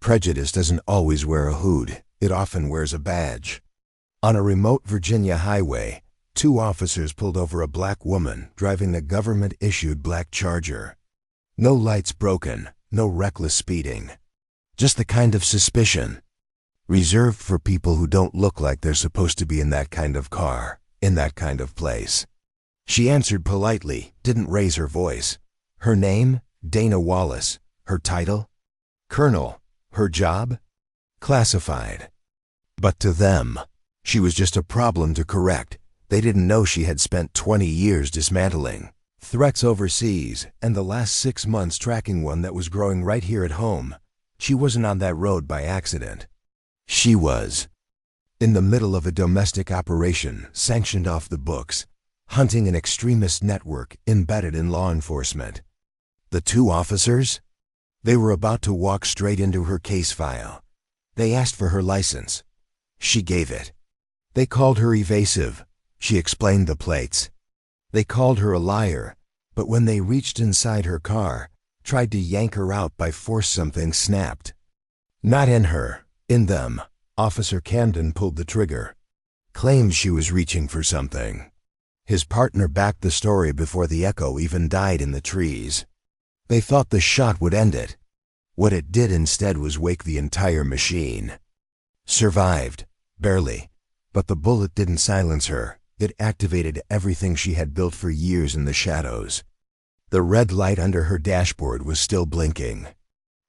Prejudice doesn't always wear a hood, it often wears a badge. On a remote Virginia highway, two officers pulled over a black woman driving the government-issued black Charger. No lights broken, no reckless speeding. Just the kind of suspicion reserved for people who don't look like they're supposed to be in that kind of car, in that kind of place. She answered politely, didn't raise her voice. Her name? Dana Wallace. Her title? Colonel. Her job? Classified. But to them, she was just a problem to correct. They didn't know she had spent 20 years dismantling threats overseas and the last 6 months tracking one that was growing right here at home. She wasn't on that road by accident. She was in the middle of a domestic operation sanctioned off the books, hunting an extremist network embedded in law enforcement. The two officers? They were about to walk straight into her case file. They asked for her license. She gave it. They called her evasive. She explained the plates. They called her a liar, but when they reached inside her car, tried to yank her out by force, something snapped. Not in her, in them. Officer Camden pulled the trigger. Claimed she was reaching for something. His partner backed the story before the echo even died in the trees. They thought the shot would end it. What it did instead was wake the entire machine. Survived, barely, but the bullet didn't silence her. It activated everything she had built for years in the shadows. The red light under her dashboard was still blinking.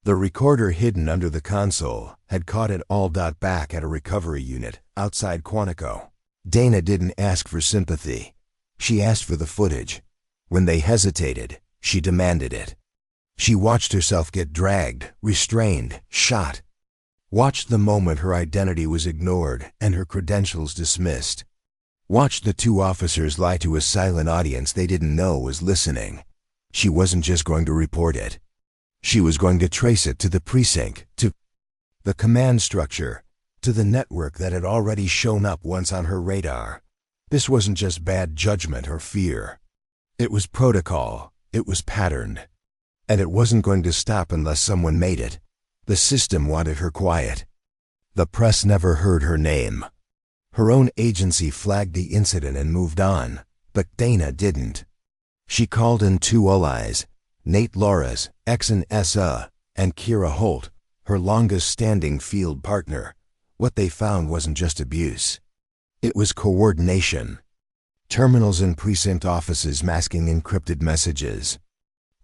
The recorder hidden under the console had caught it all. Back at a recovery unit outside Quantico, Dana didn't ask for sympathy. She asked for the footage. When they hesitated, she demanded it. She watched herself get dragged, restrained, shot. Watched the moment her identity was ignored and her credentials dismissed. Watched the two officers lie to a silent audience they didn't know was listening. She wasn't just going to report it. She was going to trace it to the precinct, to the command structure, to the network that had already shown up once on her radar. This wasn't just bad judgment or fear. It was protocol. It was patterned. And it wasn't going to stop unless someone made it. The system wanted her quiet. The press never heard her name. Her own agency flagged the incident and moved on, but Dana didn't. She called in two allies, Nate Loras, Exxon SA, and Kira Holt, her longest-standing field partner. What they found wasn't just abuse. It was coordination. Terminals in precinct offices masking encrypted messages.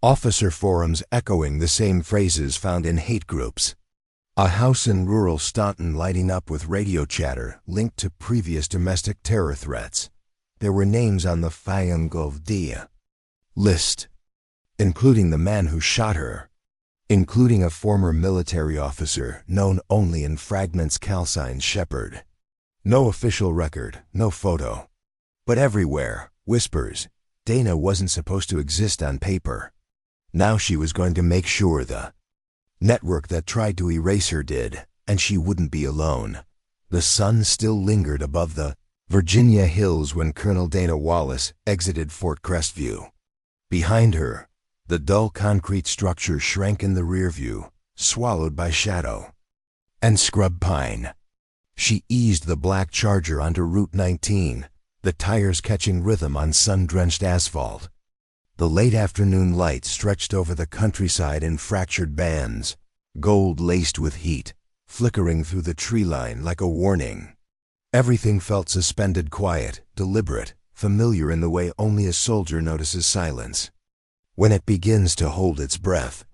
Officer forums echoing the same phrases found in hate groups. A house in rural Staunton lighting up with radio chatter linked to previous domestic terror threats. There were names on the Fayangov list, including the man who shot her, including a former military officer known only in fragments calcined Shepherd. No official record, no photo. But everywhere, whispers. Dana wasn't supposed to exist on paper. Now she was going to make sure the network that tried to erase her did, and she wouldn't be alone. The sun still lingered above the Virginia hills when Colonel Dana Wallace exited Fort Crestview. Behind her, the dull concrete structure shrank in the rear view, swallowed by shadow and scrub pine. She eased the black Charger onto Route 19, the tires catching rhythm on sun-drenched asphalt. The late afternoon light stretched over the countryside in fractured bands, gold laced with heat, flickering through the tree line like a warning. Everything felt suspended, quiet, deliberate, familiar in the way only a soldier notices silence. When it begins to hold its breath,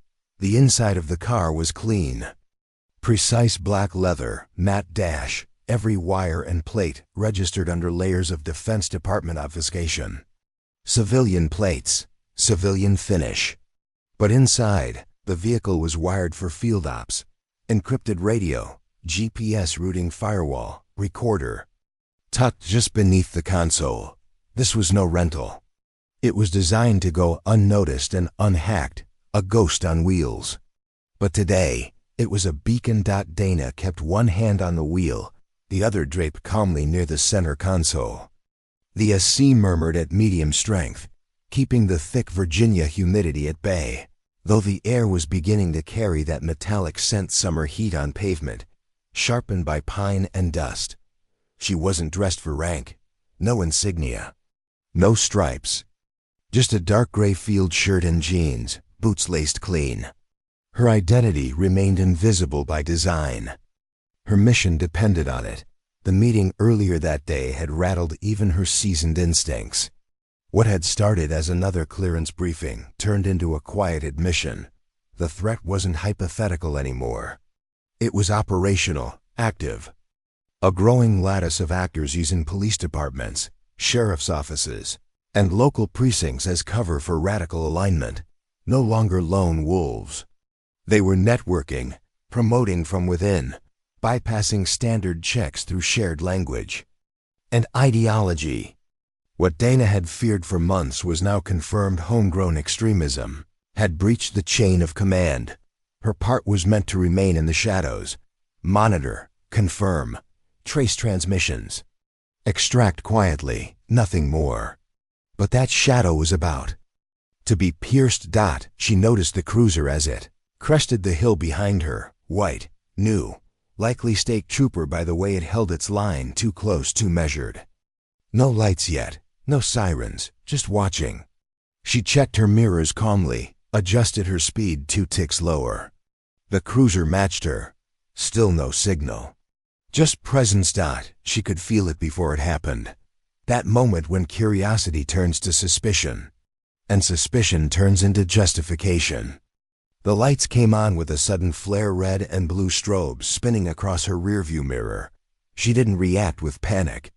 the inside of the car was clean. Precise black leather, matte dash, every wire and plate registered under layers of Defense Department obfuscation. Civilian plates, civilian finish. But inside, the vehicle was wired for field ops, encrypted radio, GPS routing firewall, recorder. Tucked just beneath the console. This was no rental. It was designed to go unnoticed and unhacked, a ghost on wheels. But today, it was a beacon. Dana kept one hand on the wheel, the other draped calmly near the center console. The AC murmured at medium strength, keeping the thick Virginia humidity at bay. though the air was beginning to carry that metallic scent summer heat on pavement, sharpened by pine and dust. She wasn't dressed for rank, no insignia, no stripes, just a dark gray field shirt and jeans, boots laced clean. Her identity remained invisible by design. Her mission depended on it. The meeting earlier that day had rattled even her seasoned instincts. What had started as another clearance briefing turned into a quiet admission. The threat wasn't hypothetical anymore. It was operational, active. A growing lattice of actors using police departments, sheriff's offices, and local precincts as cover for radical alignment. No longer lone wolves. They were networking, promoting from within, bypassing standard checks through shared language and ideology. What Dana had feared for months was now confirmed. Homegrown extremism had breached the chain of command. Her part was meant to remain in the shadows, monitor, confirm, trace transmissions, extract quietly, nothing more. But that shadow was about to be pierced. She noticed the cruiser as it crested the hill behind her, white, new, likely state trooper by the way it held its line, too close, too measured. No lights yet, no sirens, just watching. She checked her mirrors calmly, adjusted her speed 2 ticks lower. The cruiser matched her. Still no signal. Just presence. She could feel it before it happened. That moment when curiosity turns to suspicion, and suspicion turns into justification. The lights came on with a sudden flare, red and blue strobes spinning across her rearview mirror. She didn't react with panic.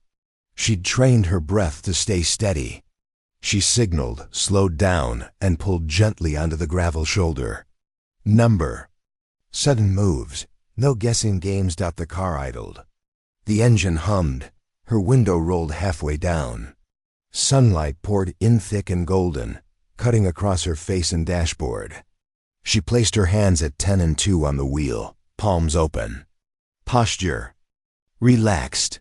She'd trained her breath to stay steady. She signaled, slowed down, and pulled gently onto the gravel shoulder. Number. Sudden moves. No guessing games. The car idled. The engine hummed. Her window rolled halfway down. Sunlight poured in thick and golden, cutting across her face and dashboard. She placed her hands at 10 and 2 on the wheel, palms open. Posture. Relaxed.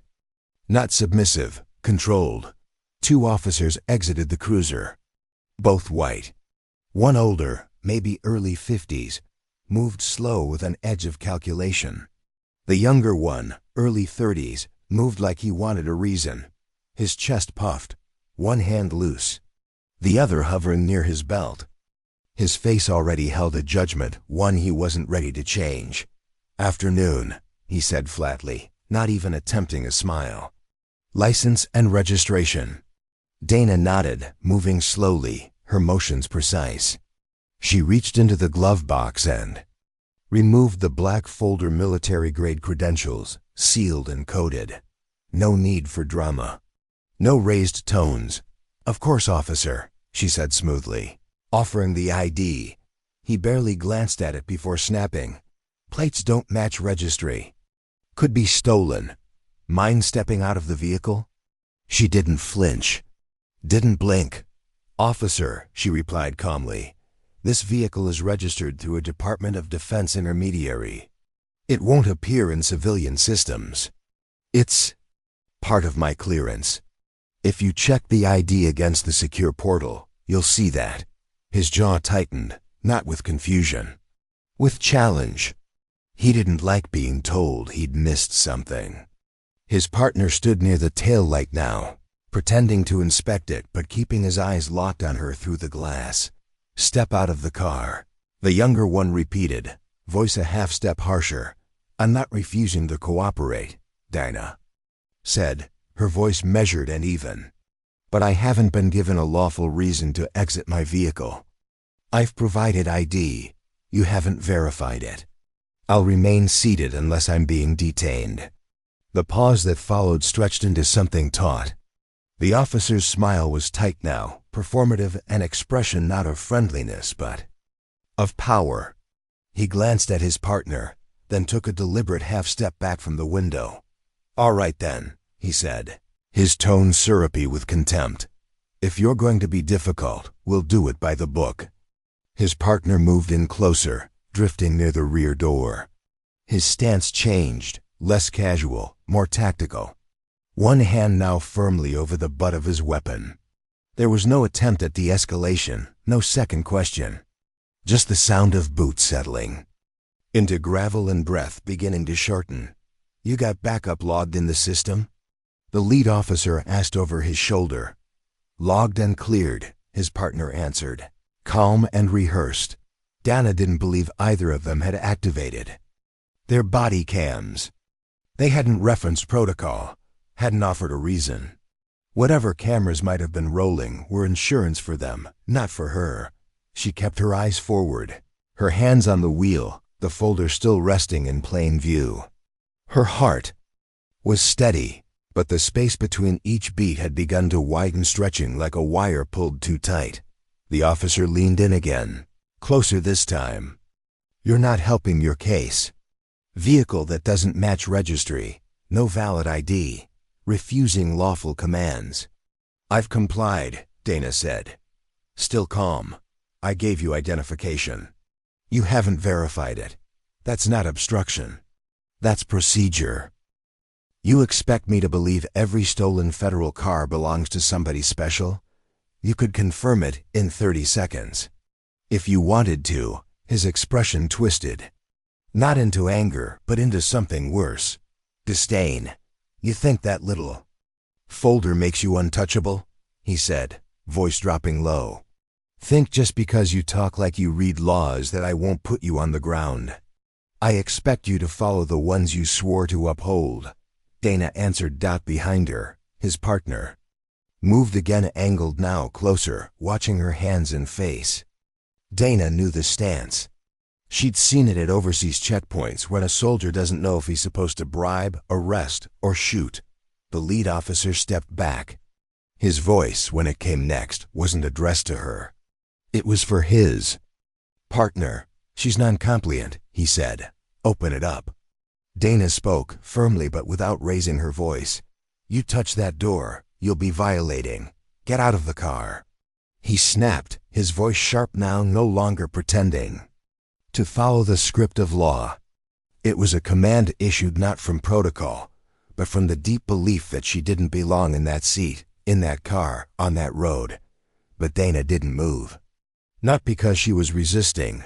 Not submissive, controlled. 2 officers exited the cruiser. Both white. One older, maybe early 50s, moved slow with an edge of calculation. The younger one, early 30s, moved like he wanted a reason. His chest puffed, one hand loose, the other hovering near his belt. His face already held a judgment, one he wasn't ready to change. Afternoon, he said flatly, not even attempting a smile. License and registration. Dana nodded, moving slowly, her motions precise. She reached into the glove box and removed the black folder. Military-grade credentials, sealed and coded. No need for drama. No raised tones. Of course, officer, she said smoothly, offering the ID. He barely glanced at it before snapping. Plates don't match registry. Could be stolen. Mind stepping out of the vehicle? She didn't flinch. Didn't blink. Officer, she replied calmly, this vehicle is registered through a Department of Defense intermediary. It won't appear in civilian systems. It's part of my clearance. If you check the ID against the secure portal, you'll see that. His jaw tightened, not with confusion, with challenge. He didn't like being told he'd missed something. His partner stood near the taillight now, pretending to inspect it but keeping his eyes locked on her through the glass. Step out of the car. The younger one repeated, voice a half step harsher. I'm not refusing to cooperate, Dinah said, her voice measured and even. But I haven't been given a lawful reason to exit my vehicle. I've provided ID. You haven't verified it. I'll remain seated unless I'm being detained. The pause that followed stretched into something taut. The officer's smile was tight now, performative, an expression not of friendliness but of power. He glanced at his partner, then took a deliberate half-step back from the window. All right then, he said, his tone syrupy with contempt. If you're going to be difficult, we'll do it by the book. His partner moved in closer, drifting near the rear door. His stance changed, less casual, more tactical. One hand now firmly over the butt of his weapon. There was no attempt at de-escalation, no second question. Just the sound of boots settling into gravel and breath beginning to shorten. "You got backup logged in the system?" The lead officer asked over his shoulder. "Logged and cleared," his partner answered, calm and rehearsed. Dana didn't believe either of them had activated their body cams. They hadn't referenced protocol, hadn't offered a reason. Whatever cameras might have been rolling were insurance for them, not for her. She kept her eyes forward, her hands on the wheel, the folder still resting in plain view. Her heart was steady, but the space between each beat had begun to widen, stretching like a wire pulled too tight. The officer leaned in again, closer this time. "You're not helping your case. Vehicle that doesn't match registry, no valid ID, refusing lawful commands." "I've complied," Dana said, still calm. "I gave you identification. You haven't verified it. That's not obstruction. That's procedure. You expect me to believe every stolen federal car belongs to somebody special? You could confirm it in 30 seconds. If you wanted to." His expression twisted. Not into anger, but into something worse. Disdain. "You think that little folder makes you untouchable?" he said, voice dropping low. "Think just because you talk like you read laws that I won't put you on the ground. I expect you to follow the ones you swore to uphold." Dana answered. Behind her, his partner moved again, angled now closer, watching her hands and face. Dana knew the stance. She'd seen it at overseas checkpoints when a soldier doesn't know if he's supposed to bribe, arrest, or shoot. The lead officer stepped back. His voice, when it came next, wasn't addressed to her. It was for his partner. "She's non-compliant," he said. "Open it up." Dana spoke, firmly but without raising her voice. "You touch that door, you'll be violating. Get out of the car." He snapped, his voice sharp now, no longer pretending to follow the script of law. It was a command issued not from protocol, but from the deep belief that she didn't belong in that seat, in that car, on that road. But Dana didn't move. Not because she was resisting,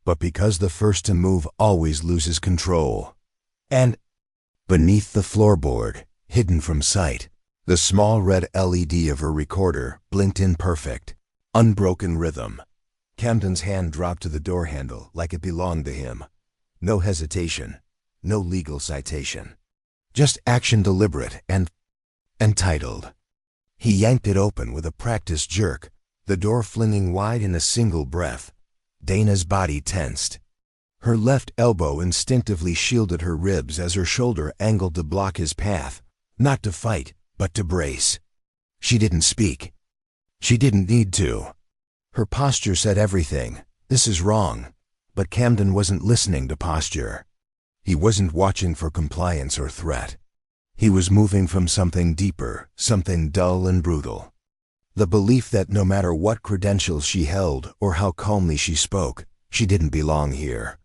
but because the first to move always loses control. And beneath the floorboard, hidden from sight, the small red LED of her recorder blinked in perfect, unbroken rhythm. Camden's hand dropped to the door handle like it belonged to him. No hesitation, no legal citation. Just action, deliberate and entitled. He yanked it open with a practiced jerk, the door flinging wide in a single breath. Dana's body tensed. Her left elbow instinctively shielded her ribs as her shoulder angled to block his path, not to fight, but to brace. She didn't speak. She didn't need to. Her posture said everything. "This is wrong." But Camden wasn't listening to posture. He wasn't watching for compliance or threat. He was moving from something deeper, something dull and brutal. The belief that no matter what credentials she held or how calmly she spoke, she didn't belong here.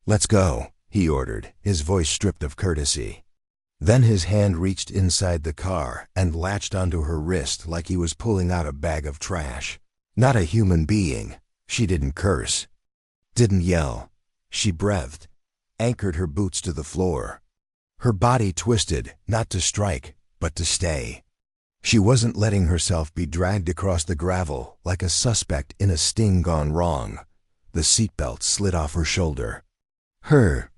"Let's go," he ordered, his voice stripped of courtesy. Then his hand reached inside the car and latched onto her wrist like he was pulling out a bag of trash. Not a human being. She didn't curse, didn't yell. She breathed, anchored her boots to the floor. Her body twisted, not to strike, but to stay. She wasn't letting herself be dragged across the gravel like a suspect in a sting gone wrong. The seatbelt slid off her shoulder. Her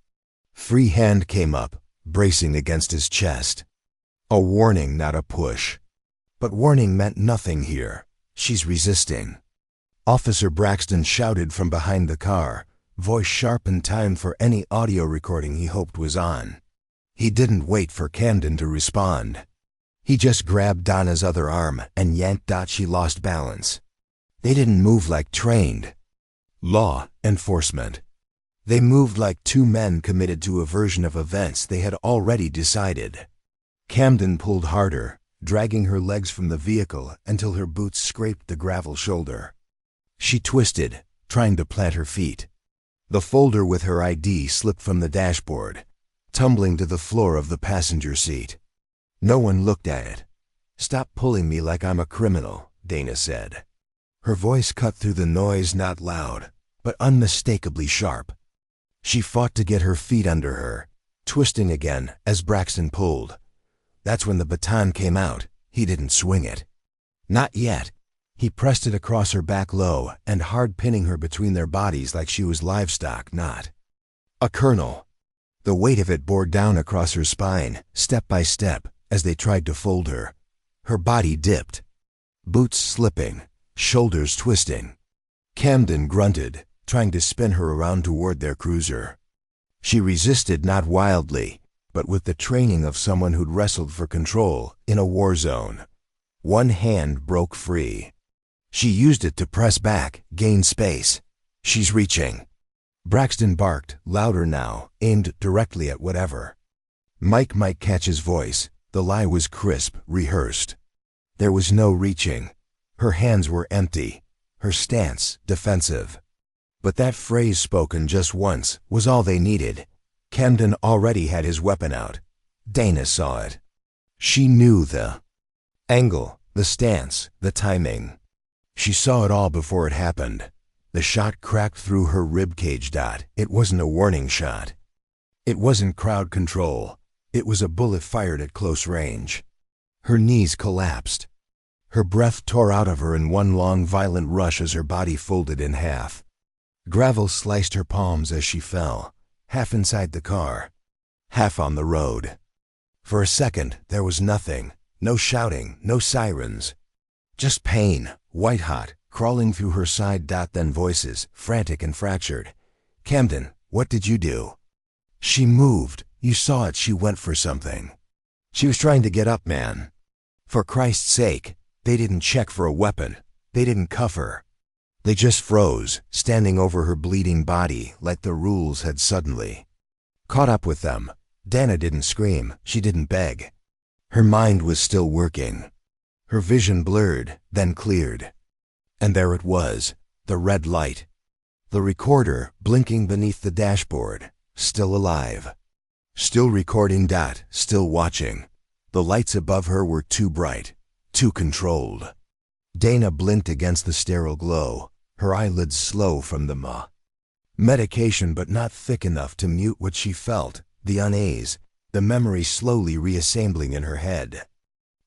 free hand came up, bracing against his chest. A warning, not a push. But warning meant nothing here. "She's resisting." Officer Braxton shouted from behind the car, voice sharp and timed for any audio recording he hoped was on. He didn't wait for Camden to respond. He just grabbed Donna's other arm and yanked. She lost balance. They didn't move like trained law enforcement. They moved like two men committed to a version of events they had already decided. Camden pulled harder, dragging her legs from the vehicle until her boots scraped the gravel shoulder. She twisted, trying to plant her feet. The folder with her ID slipped from the dashboard, tumbling to the floor of the passenger seat. No one looked at it. "Stop pulling me like I'm a criminal," Dana said. Her voice cut through the noise, not loud, but unmistakably sharp. She fought to get her feet under her, twisting again as Braxton pulled. That's when the baton came out. He didn't swing it. Not yet. He pressed it across her back low and hard, pinning her between their bodies like she was livestock, not a colonel. The weight of it bore down across her spine, step by step, as they tried to fold her. Her body dipped, boots slipping, shoulders twisting. Camden grunted, trying to spin her around toward their cruiser. She resisted, not wildly, but with the training of someone who'd wrestled for control in a war zone. One hand broke free. She used it to press back, gain space. She's reaching. Braxton barked, louder now, aimed directly at whatever. Mike might catch his voice. The lie was crisp, rehearsed. There was no reaching. Her hands were empty, her stance defensive. But that phrase spoken just once was all they needed. Camden already had his weapon out. Dana saw it. She knew the angle, the stance, the timing. She saw it all before it happened. The shot cracked through her ribcage. It wasn't a warning shot. It wasn't crowd control. It was a bullet fired at close range. Her knees collapsed. Her breath tore out of her in one long, violent rush as her body folded in half. Gravel sliced her palms as she fell, half inside the car, half on the road. For a second, there was nothing. No shouting, no sirens. Just pain, white-hot, crawling through her side. Then voices, frantic and fractured. "Camden, what did you do?" She moved. You saw it. She went for something. She was trying to get up, man. For Christ's sake, they didn't check for a weapon. They didn't cuff her. They just froze, standing over her bleeding body like the rules had suddenly caught up with them. Dana didn't scream. She didn't beg. Her mind was still working. Her vision blurred, then cleared. And there it was, the red light. The recorder blinking beneath the dashboard, still alive. Still recording. Still watching. The lights above her were too bright, too controlled. Dana blinked against the sterile glow, her eyelids slow from the medication, but not thick enough to mute what she felt, the unease, the memory slowly reassembling in her head.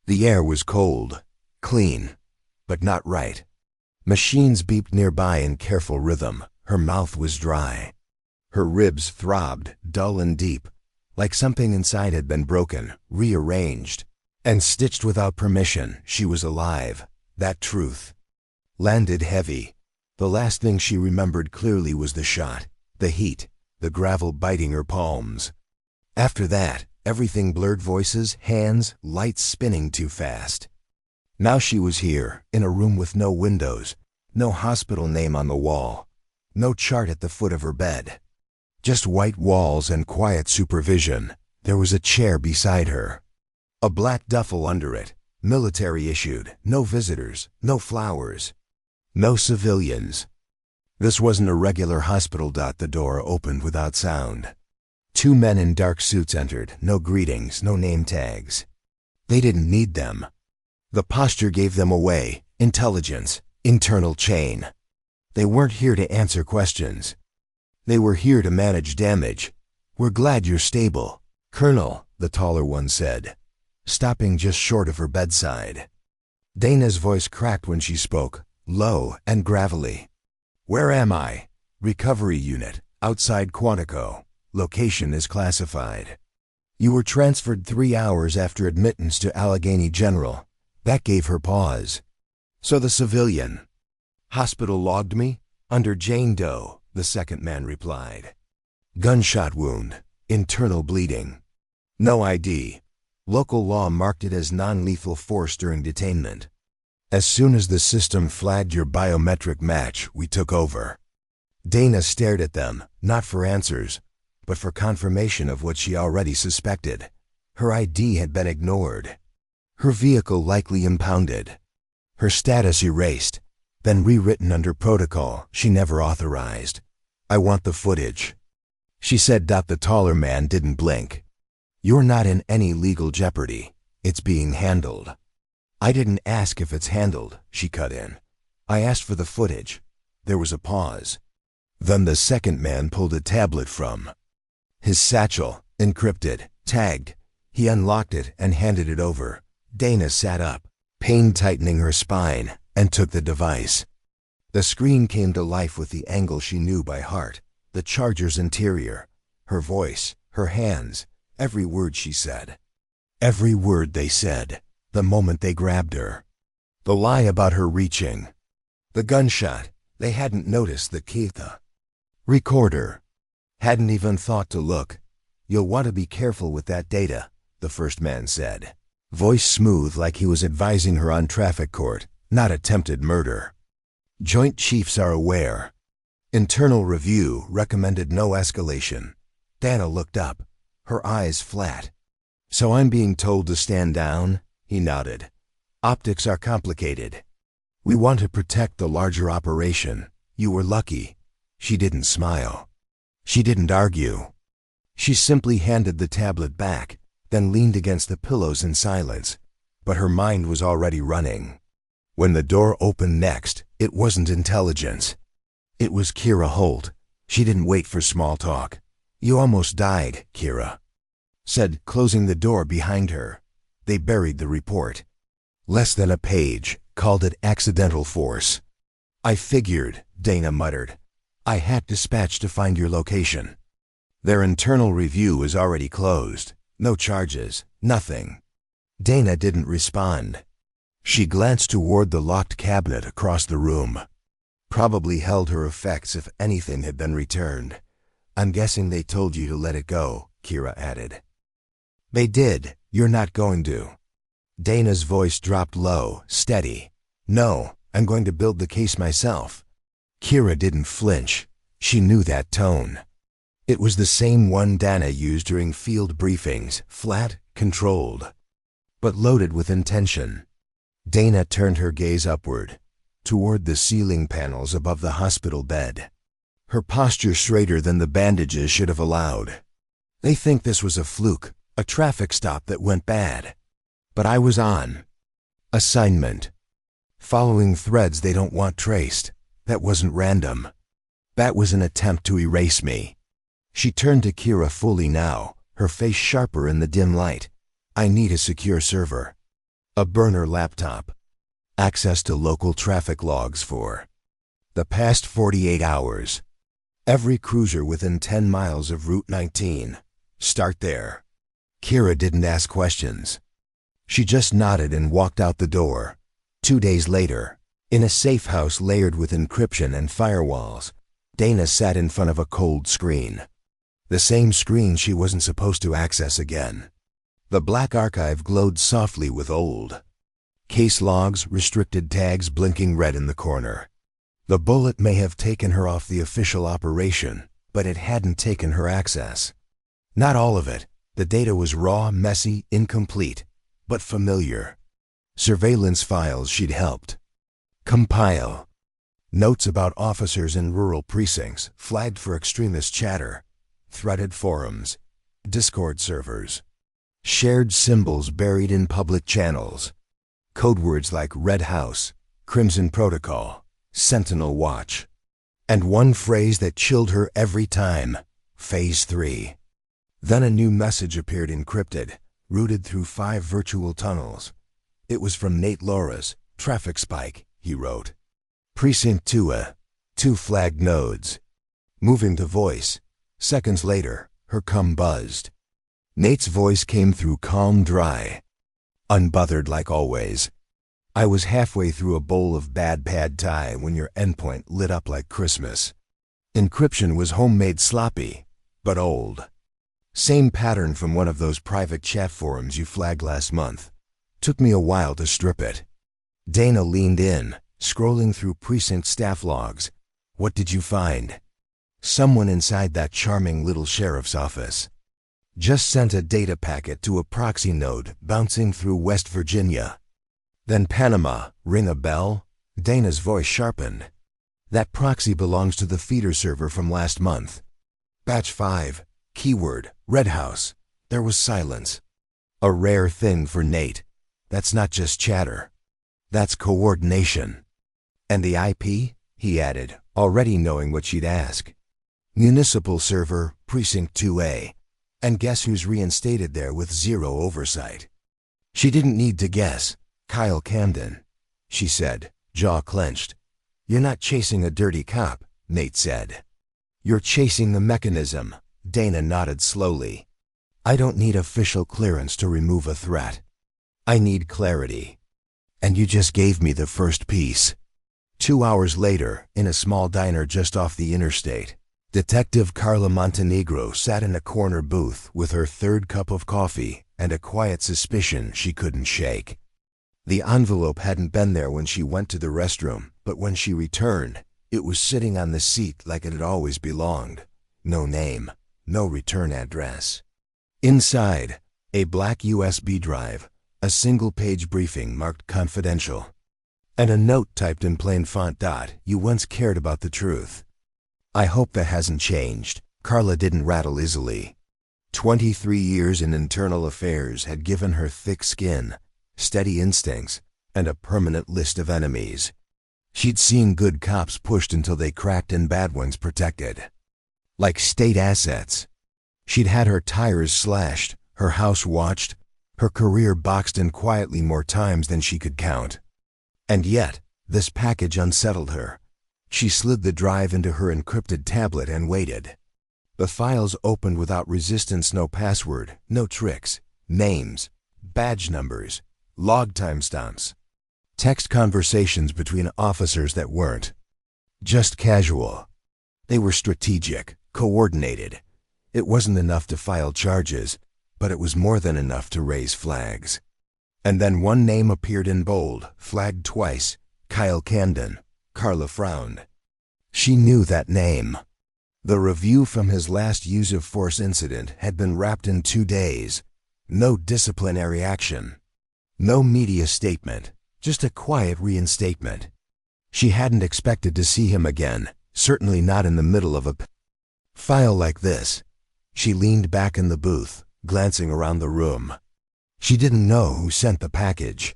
The air was cold, clean, but not right. Machines beeped nearby in careful rhythm. Her mouth was dry. Her ribs throbbed, dull and deep, like something inside had been broken, rearranged, and stitched without permission. She was alive. That truth landed heavy. The last thing she remembered clearly was the shot, the heat, the gravel biting her palms. After that, everything blurred. Voices, hands, lights spinning too fast. Now she was here, in a room with no windows, no hospital name on the wall, no chart at the foot of her bed. Just white walls and quiet supervision. There was a chair beside her. A black duffel under it, military issued, no visitors, no flowers, no civilians. This wasn't a regular hospital. The door opened without sound. Two men in dark suits entered, no greetings, no name tags. They didn't need them. The posture gave them away. Intelligence, internal chain. They weren't here to answer questions. They were here to manage damage. "We're glad you're stable, Colonel," the taller one said, stopping just short of her bedside. Dana's voice cracked when she spoke, low and gravelly. "Where am I?" "Recovery unit, outside Quantico. Location is classified. You were transferred 3 hours after admittance to Allegheny General." That gave her pause. "So the civilian hospital logged me?" "Under Jane Doe," the second man replied. "Gunshot wound, internal bleeding. No ID. Local law marked it as non-lethal force during detainment. As soon as the system flagged your biometric match, we took over." Dana stared at them, not for answers, but for confirmation of what she already suspected. Her ID had been ignored. Her vehicle likely impounded. Her status erased, then rewritten under protocol she never authorized. "I want the footage," she said. The taller man didn't blink. "You're not in any legal jeopardy. It's being handled." "I didn't ask if it's handled," she cut in. "I asked for the footage." There was a pause. Then the second man pulled a tablet from his satchel, encrypted, tagged. He unlocked it and handed it over. Dana sat up, pain tightening her spine, and took the device. The screen came to life with the angle she knew by heart, the charger's interior, her voice, her hands, every word she said. Every word they said, the moment they grabbed her. The lie about her reaching. The gunshot, they hadn't noticed the key. The recorder. Hadn't even thought to look. You'll want to be careful with that data, the first man said. Voice smooth like he was advising her on traffic court, not attempted murder. Joint Chiefs are aware. Internal review recommended no escalation. Dana looked up, her eyes flat. So I'm being told to stand down? He nodded. Optics are complicated. We want to protect the larger operation. You were lucky. She didn't smile. She didn't argue. She simply handed the tablet back, then leaned against the pillows in silence. But her mind was already running. When the door opened next, it wasn't intelligence. It was Kira Holt. She didn't wait for small talk. You almost died, Kira said, closing the door behind her. They buried the report. Less than a page, called it accidental force. I figured, Dana muttered. I had dispatch to find your location. Their internal review is already closed. No charges, nothing. Dana didn't respond. She glanced toward the locked cabinet across the room. Probably held her effects if anything had been returned. I'm guessing they told you to let it go, Kira added. They did. You're not going to. Dana's voice dropped low, steady. No, I'm going to build the case myself. Kira didn't flinch. She knew that tone. It was the same one Dana used during field briefings, flat, controlled, but loaded with intention. Dana turned her gaze upward, toward the ceiling panels above the hospital bed. Her posture straighter than the bandages should have allowed. They think this was a fluke, a traffic stop that went bad. But I was on assignment. Following threads they don't want traced. That wasn't random. That was an attempt to erase me. She turned to Kira fully now, her face sharper in the dim light. I need a secure server. A burner laptop. Access to local traffic logs for the past 48 hours. Every cruiser within 10 miles of Route 19. Start there. Kira didn't ask questions. She just nodded and walked out the door. 2 days later, in a safe house layered with encryption and firewalls, Dana sat in front of a cold screen. The same screen she wasn't supposed to access again. The black archive glowed softly with old case logs, restricted tags blinking red in the corner. The bullet may have taken her off the official operation, but it hadn't taken her access. Not all of it. The data was raw, messy, incomplete, but familiar. Surveillance files she'd helped compile. Notes about officers in rural precincts, flagged for extremist chatter. Threaded forums. Discord servers. Shared symbols buried in public channels. Code words like Red House, Crimson Protocol, Sentinel Watch. And one phrase that chilled her every time. Phase 3. Then a new message appeared encrypted, routed through 5 virtual tunnels. It was from Nate Laura's traffic spike, he wrote. Precinct 2, 2 flagged nodes. Moving to voice. Seconds later, her cum buzzed. Nate's voice came through calm, dry. Unbothered like always. I was halfway through a bowl of bad pad thai when your endpoint lit up like Christmas. Encryption was homemade sloppy, but old. Same pattern from one of those private chat forums you flagged last month. Took me a while to strip it. Dana leaned in, scrolling through precinct staff logs. What did you find? Someone inside that charming little sheriff's office just sent a data packet to a proxy node bouncing through West Virginia. Then Panama, ring a bell? Dana's voice sharpened. That proxy belongs to the feeder server from last month. Batch 5, keyword, Red House. There was silence. A rare thing for Nate. That's not just chatter. That's coordination. And the IP? He added, already knowing what she'd ask. Municipal server, Precinct 2A. And guess who's reinstated there with zero oversight? She didn't need to guess. Kyle Camden, she said, jaw clenched. You're not chasing a dirty cop, Nate said. You're chasing the mechanism, Dana nodded slowly. I don't need official clearance to remove a threat. I need clarity. And you just gave me the first piece. 2 hours later, in a small diner just off the interstate, Detective Carla Montenegro sat in a corner booth with her third cup of coffee and a quiet suspicion she couldn't shake. The envelope hadn't been there when she went to the restroom, but when she returned, it was sitting on the seat like it had always belonged. No name, no return address. Inside, a black USB drive, a single-page briefing marked confidential, and a note typed in plain font. You once cared about the truth. I hope that hasn't changed. Carla didn't rattle easily. 23 years in internal affairs had given her thick skin, steady instincts, and a permanent list of enemies. She'd seen good cops pushed until they cracked and bad ones protected. Like state assets. She'd had her tires slashed, her house watched, her career boxed in quietly more times than she could count. And yet, this package unsettled her. She slid the drive into her encrypted tablet and waited. The files opened without resistance, no password, no tricks, names, badge numbers, log timestamps, text conversations between officers that weren't just casual. They were strategic, coordinated. It wasn't enough to file charges, but it was more than enough to raise flags. And then one name appeared in bold, flagged twice, Kyle Camden. Carla frowned. She knew that name. The review from his last use of force incident had been wrapped in 2 days. No disciplinary action. No media statement, just a quiet reinstatement. She hadn't expected to see him again, certainly not in the middle of a file like this. She leaned back in the booth, glancing around the room. She didn't know who sent the package,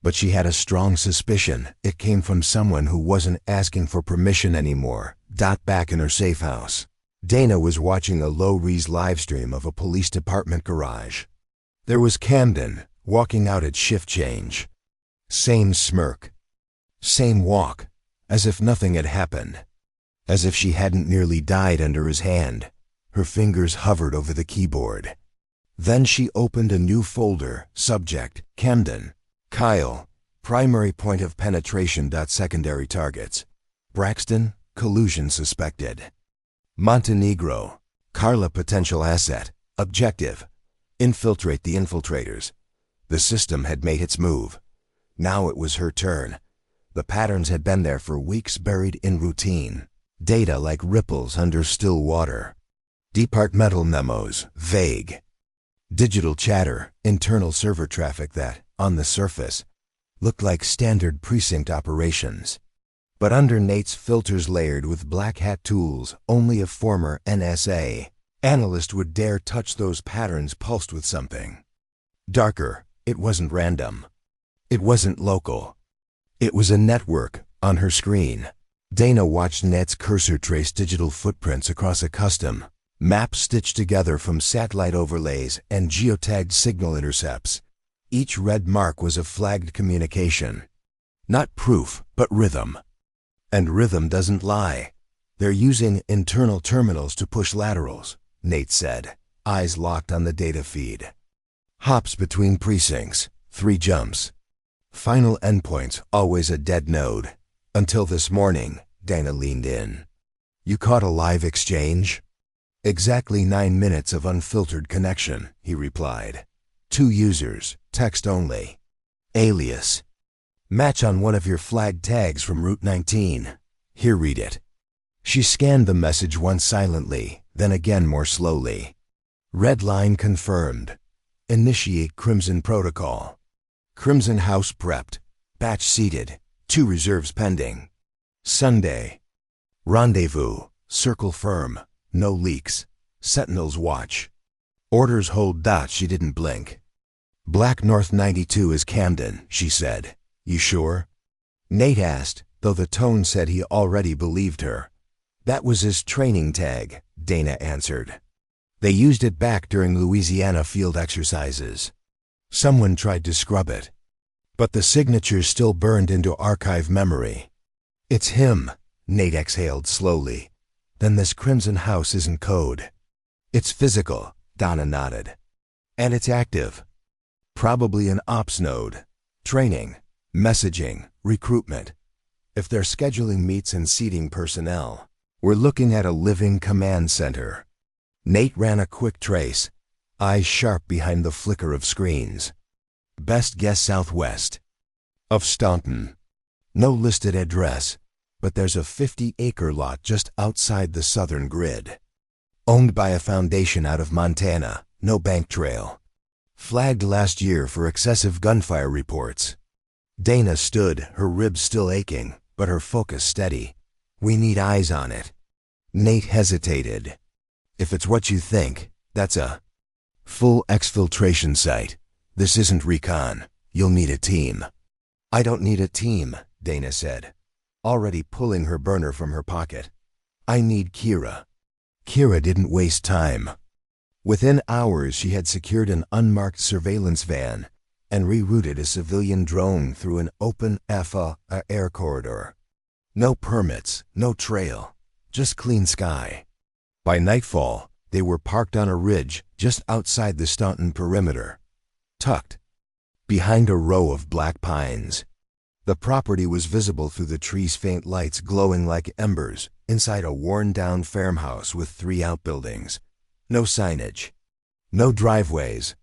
but she had a strong suspicion it came from someone who wasn't asking for permission anymore. Back in her safe house, Dana was watching a low-res livestream of a police department garage. There was Camden, walking out at shift change. Same smirk. Same walk, as if nothing had happened. As if she hadn't nearly died under his hand. Her fingers hovered over the keyboard. Then she opened a new folder, subject, Camden. Kyle, primary point of penetration. Secondary targets. Braxton, collusion suspected. Montenegro, Carla potential asset. Objective, infiltrate the infiltrators. The system had made its move. Now it was her turn. The patterns had been there for weeks, buried in routine. Data like ripples under still water. Departmental memos, vague. Digital chatter, internal server traffic that, on the surface, looked like standard precinct operations. But under Nate's filters layered with black hat tools, only a former NSA analyst would dare touch those patterns pulsed with something darker. It wasn't random. It wasn't local. It was a network on her screen. Dana watched Nate's cursor trace digital footprints across a custom map stitched together from satellite overlays and geotagged signal intercepts. Each red mark was a flagged communication. Not proof, but rhythm. And rhythm doesn't lie. They're using internal terminals to push laterals, Nate said, eyes locked on the data feed. Hops between precincts, 3 jumps. Final endpoints, always a dead node. Until this morning, Dana leaned in. You caught a live exchange? Exactly 9 minutes of unfiltered connection, he replied. 2 users, text only. Alias. Match on one of your flagged tags from Route 19. Here, read it. She scanned the message once silently, then again more slowly. Red line confirmed. Initiate Crimson Protocol. Crimson House prepped. Batch seated. 2 reserves pending. Sunday. Rendezvous. Circle firm. No leaks. Sentinels watch. Orders hold. She didn't blink. Black North 92 is Camden, she said. You sure? Nate asked, though the tone said he already believed her. That was his training tag, Dana answered. They used it back during Louisiana field exercises. Someone tried to scrub it, but the signatures still burned into archive memory. It's him, Nate exhaled slowly. Then this Crimson House isn't code. It's physical, Donna nodded. And it's active. Probably an ops node. Training, messaging, recruitment. If they're scheduling meets and seating personnel, we're looking at a living command center. Nate ran a quick trace, eyes sharp behind the flicker of screens. Best guess southwest of Staunton. No listed address, but there's a 50-acre lot just outside the southern grid. Owned by a foundation out of Montana, no bank trail. Flagged last year for excessive gunfire reports. Dana stood, her ribs still aching, but her focus steady. We need eyes on it. Nate hesitated. If it's what you think, that's a full exfiltration site. This isn't recon. You'll need a team. I don't need a team, Dana said, already pulling her burner from her pocket. I need Kira. Kira didn't waste time. Within hours, she had secured an unmarked surveillance van and rerouted a civilian drone through an open air corridor. No permits, no trail, just clean sky. By nightfall, they were parked on a ridge just outside the Staunton perimeter, tucked behind a row of black pines. The property was visible through the trees' faint lights glowing like embers inside a worn-down farmhouse with 3 outbuildings. No signage, no driveways,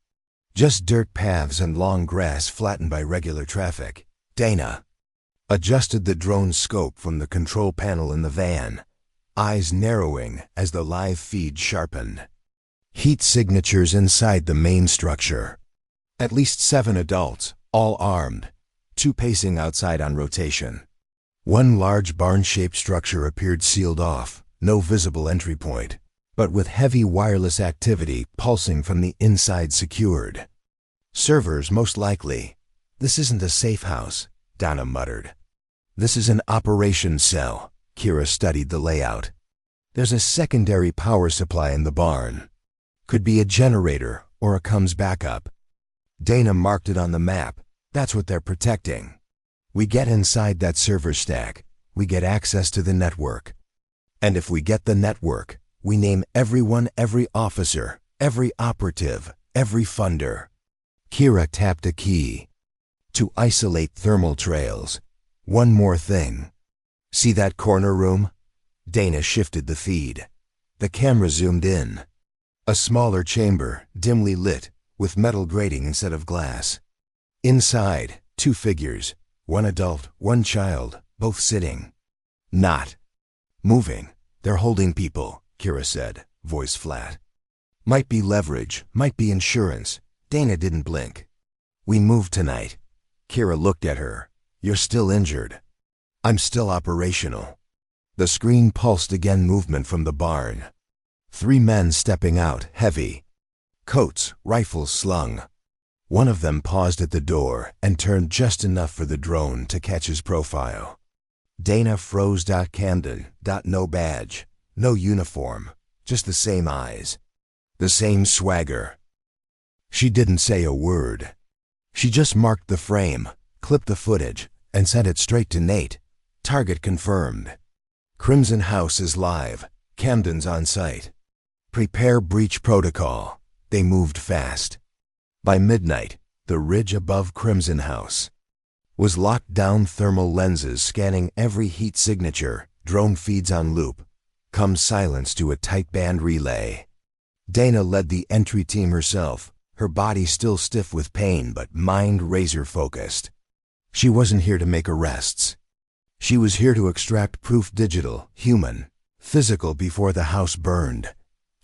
just dirt paths and long grass flattened by regular traffic. Dana adjusted the drone's scope from the control panel in the van, eyes narrowing as the live feed sharpened. Heat signatures inside the main structure. At least 7 adults, all armed, 2 pacing outside on rotation. One large barn-shaped structure appeared sealed off, no visible entry point, but with heavy wireless activity pulsing from the inside secured. Servers, most likely. This isn't a safe house, Donna muttered. This is an operations cell. Kira studied the layout. There's a secondary power supply in the barn. Could be a generator or a comms backup. Dana marked it on the map. That's what they're protecting. We get inside that server stack, we get access to the network. And if we get the network, we name everyone, every officer, every operative, every funder. Kira tapped a key. To isolate thermal trails. One more thing. See that corner room? Dana shifted the feed. The camera zoomed in. A smaller chamber, dimly lit, with metal grating instead of glass. Inside, 2 figures, 1 adult, 1 child, both sitting. Not moving. They're holding people, Kira said, voice flat. Might be leverage, might be insurance. Dana didn't blink. We moved tonight. Kira looked at her. You're still injured. I'm still operational. The screen pulsed again, movement from the barn. 3 men stepping out, heavy. Coats, rifles slung. One of them paused at the door and turned just enough for the drone to catch his profile. Dana froze. Camden. No badge. No uniform. Just the same eyes. The same swagger. She didn't say a word. She just marked the frame, clipped the footage, and sent it straight to Nate. Target confirmed. Crimson House is live. Camden's on site. Prepare breach protocol. They moved fast. By midnight, the ridge above Crimson House was locked down, thermal lenses scanning every heat signature, drone feeds on loop. Come silence to a tight band relay. Dana led the entry team herself, her body still stiff with pain but mind razor-focused. She wasn't here to make arrests. She was here to extract proof, digital, human, physical, before the house burned.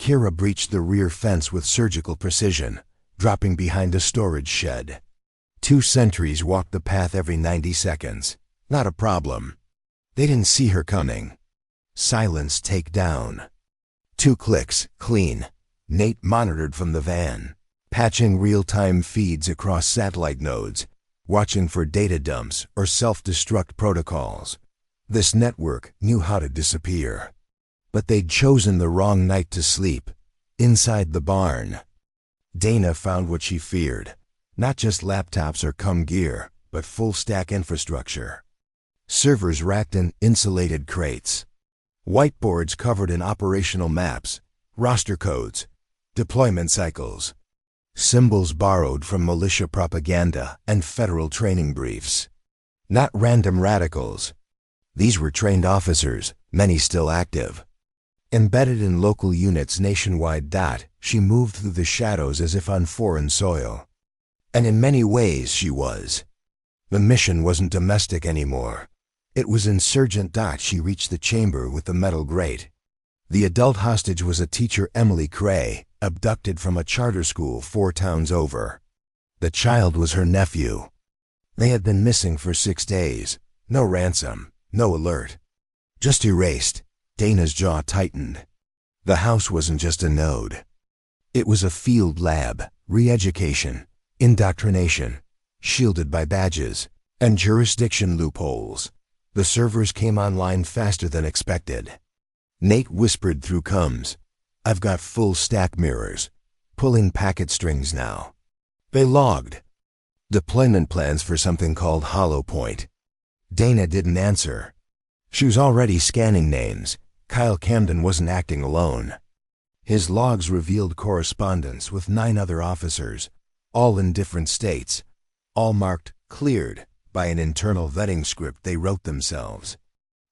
Kira breached the rear fence with surgical precision, dropping behind a storage shed. 2 sentries walked the path every 90 seconds. Not a problem. They didn't see her coming. Silence takedown. 2 clicks, clean. Nate monitored from the van, patching real-time feeds across satellite nodes, watching for data dumps or self-destruct protocols. This network knew how to disappear. But they'd chosen the wrong night to sleep, inside the barn. Dana found what she feared. Not just laptops or cum gear, but full-stack infrastructure. Servers racked in insulated crates. Whiteboards covered in operational maps, roster codes, deployment cycles. Symbols borrowed from militia propaganda and federal training briefs. Not random radicals. These were trained officers, many still active. Embedded in local units nationwide. She moved through the shadows as if on foreign soil. And in many ways she was. The mission wasn't domestic anymore. It was insurgent. She reached the chamber with the metal grate. The adult hostage was a teacher, Emily Cray, abducted from a charter school 4 towns over. The child was her nephew. They had been missing for 6 days. No ransom, no alert. Just erased. Dana's jaw tightened. The house wasn't just a node. It was a field lab, re-education, indoctrination, shielded by badges and jurisdiction loopholes. The servers came online faster than expected. Nate whispered through comms, "I've got full stack mirrors, pulling packet strings now." They logged deployment plans for something called Hollow Point. Dana didn't answer. She was already scanning names. Kyle Camden wasn't acting alone. His logs revealed correspondence with 9 other officers, all in different states, all marked cleared by an internal vetting script they wrote themselves.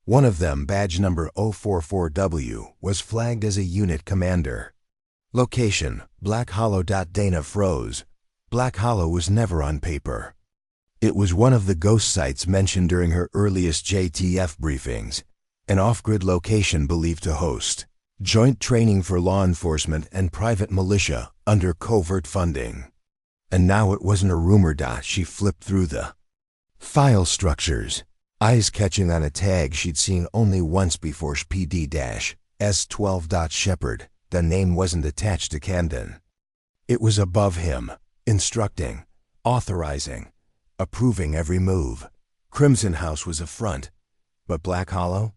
One of them, badge number 044W, was flagged as a unit commander. Location, Black Hollow. Dana froze. Black Hollow was never on paper. It was one of the ghost sites mentioned during her earliest JTF briefings, an off-grid location believed to host joint training for law enforcement and private militia under covert funding. And now it wasn't a rumor. She flipped through the file structures, eyes catching on a tag she'd seen only once before: PD-S12. Shepard. The name wasn't attached to Camden. It was above him, instructing, authorizing, approving every move. Crimson House was a front, but Black Hollow?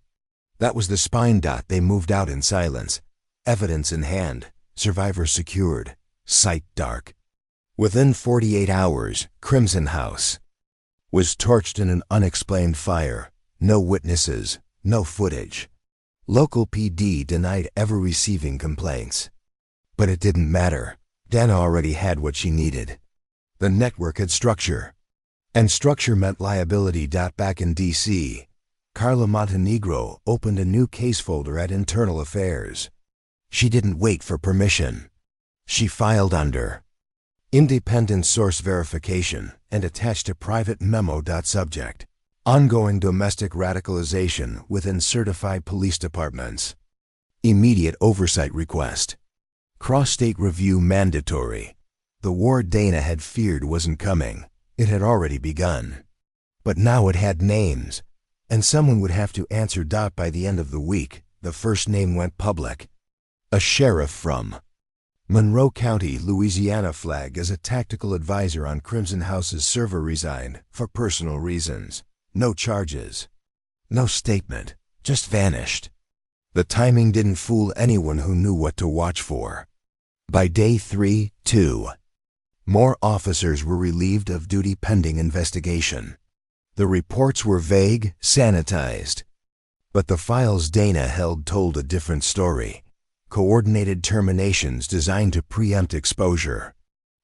That was the spine. They moved out in silence, evidence in hand, survivors secured, sight dark. Within 48 hours, Crimson House was torched in an unexplained fire. No witnesses, no footage. Local PD denied ever receiving complaints. But it didn't matter. Dana already had what she needed. The network had structure. And structure meant liability. Back in D.C., Carla Montenegro opened a new case folder at Internal Affairs. She didn't wait for permission. She filed under independent source verification and attached a private memo. Subject: ongoing domestic radicalization within certified police departments. Immediate oversight request. Cross-state review mandatory. The war Dana had feared wasn't coming. It had already begun. But now it had names, and someone would have to answer. By the end of the week, the first name went public. A sheriff from Monroe County, Louisiana, flagged as a tactical advisor on Crimson House's server, resigned for personal reasons. No charges. No statement. Just vanished. The timing didn't fool anyone who knew what to watch for. By day 3, 2. More officers were relieved of duty pending investigation. The reports were vague, sanitized. But the files Dana held told a different story. Coordinated terminations designed to preempt exposure.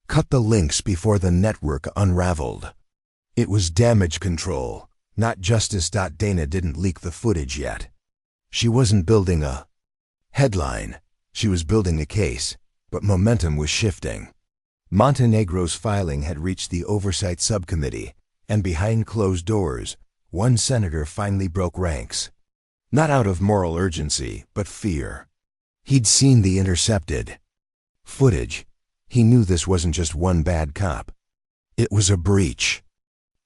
Cut the links before the network unraveled. It was damage control, not justice. Dana didn't leak the footage yet. She wasn't building a headline. She was building a case, but momentum was shifting. Montenegro's filing had reached the Oversight Subcommittee, and behind closed doors, one senator finally broke ranks. Not out of moral urgency, but fear. He'd seen the intercepted footage. He knew this wasn't just one bad cop. It was a breach.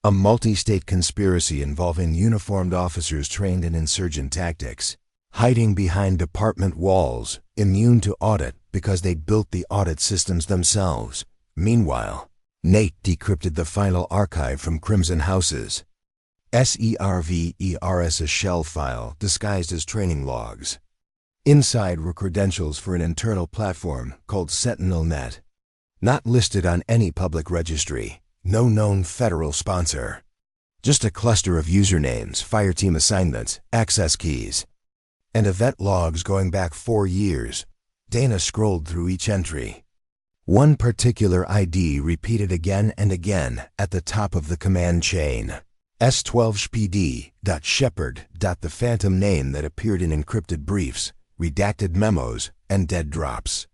A multi-state conspiracy involving uniformed officers trained in insurgent tactics, hiding behind department walls, immune to audit because they'd built the audit systems themselves. Meanwhile, Nate decrypted the final archive from Crimson House's SERVERS, a shell file disguised as training logs. Inside were credentials for an internal platform called SentinelNet. Not listed on any public registry, no known federal sponsor. Just a cluster of usernames, fireteam assignments, access keys, and event logs going back 4 years. Dana scrolled through each entry. One particular ID repeated again and again at the top of the command chain. S12shpd.shepherd. The phantom name that appeared in encrypted briefs, redacted memos, and dead drops.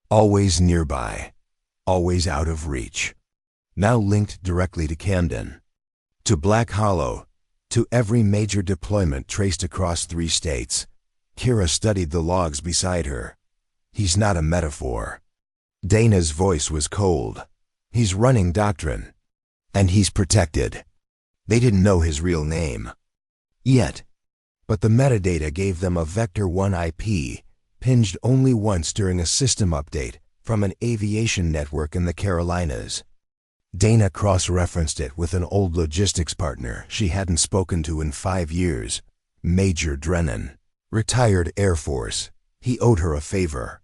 Always nearby. Always out of reach. Now linked directly to Camden. To Black Hollow. To every major deployment traced across 3 states. Kira studied the logs beside her. He's not a metaphor. Dana's voice was cold. He's running doctrine. And he's protected. They didn't know his real name. Yet. But the metadata gave them a Vector 1 IP, pinged only once during a system update from an aviation network in the Carolinas. Dana cross-referenced it with an old logistics partner she hadn't spoken to in 5 years, Major Drennan, retired Air Force. He owed her a favor.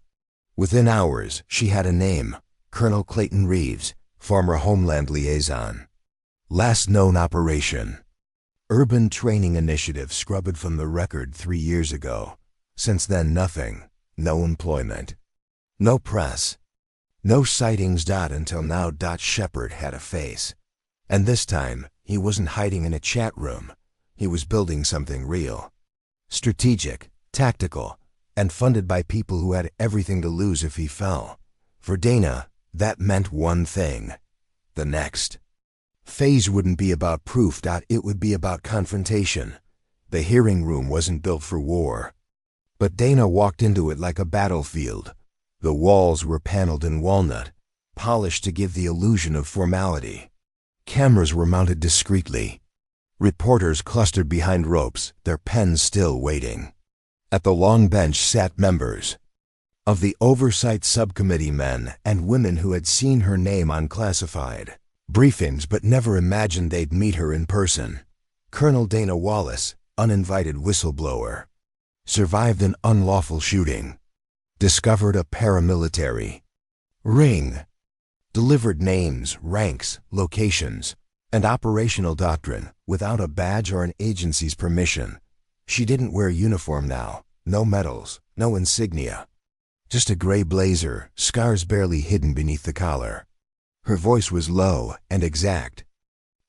Within hours, she had a name, Colonel Clayton Reeves, former Homeland Liaison. Last known operation. Urban Training Initiative scrubbed from the record 3 years ago. Since then nothing. No employment. No press. No sightings. Until now. Shepherd had a face. And this time, he wasn't hiding in a chat room. He was building something real. Strategic, tactical, and funded by people who had everything to lose if he fell. For Dana, that meant one thing. The next phase wouldn't be about proof. It would be about confrontation. The hearing room wasn't built for war. But Dana walked into it like a battlefield. The walls were paneled in walnut, polished to give the illusion of formality. Cameras were mounted discreetly. Reporters clustered behind ropes, their pens still waiting. At the long bench sat members of the oversight subcommittee, men and women who had seen her name on classified briefings but never imagined they'd meet her in person. Colonel Dana Wallace, uninvited whistleblower. Survived an unlawful shooting. Discovered a paramilitary ring. Delivered names, ranks, locations, and operational doctrine without a badge or an agency's permission. She didn't wear uniform now. No medals, no insignia. Just a gray blazer, scars barely hidden beneath the collar. Her voice was low and exact.